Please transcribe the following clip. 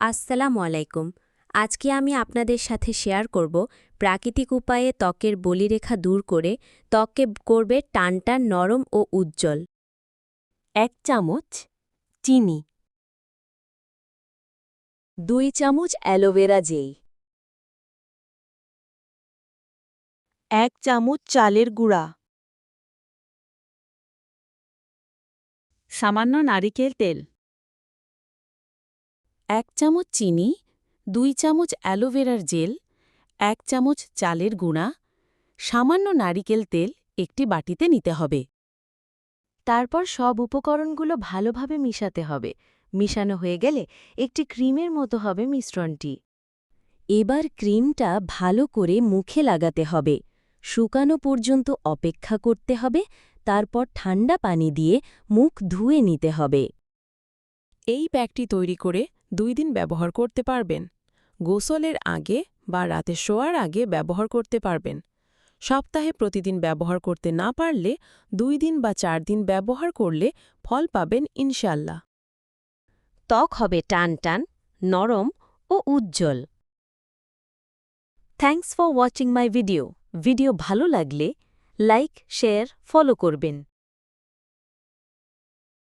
আসসালামু আলাইকুম। আজকে আমি আপনাদের সাথে শেয়ার করব প্রাকৃতিক উপায়ে ত্বকের বলিরেখা দূর করে ত্বককে করবে টানটান নরম ও উজ্জ্বল। 1 চামচ চিনি, 2 চামচ অ্যালোভেরা জেল, 1 চামচ চালের গুঁড়া, সামান্য নারিকেল তেল, 1 চামচ চিনি, 2 চামচ অ্যালোভেরার জেল, 1 চামচ চালের গুঁড়া, সামান্য নারিকেল তেল একটি বাটিতে নিতে হবে। তারপর সব উপকরণগুলো ভালোভাবে মিশাতে হবে। মিশানো হয়ে গেলে একটি ক্রিমের মতো হবে মিশ্রণটি। এবার ক্রিমটা ভালো করে মুখে লাগাতে হবে। শুকানো পর্যন্ত অপেক্ষা করতে হবে, তারপর ঠান্ডা পানি দিয়ে মুখ ধুয়ে নিতে হবে। এই প্যাকটি তৈরি করে 2 দিন ব্যবহার করতে পারবেন। গোসলের আগে বা রাতে শোয়ার আগে ব্যবহার করতে পারবেন। সপ্তাহে প্রতিদিন ব্যবহার করতে না পারলে 2 দিন বা 4 দিন ব্যবহার করলে ফল পাবেন ইনশাল্লাহ। ত্বক হবে টানটান, নরম ও উজ্জ্বল। Thanks for watching my video. Video ভালো লাগলে লাইক, শেয়ার, ফলো করবেন।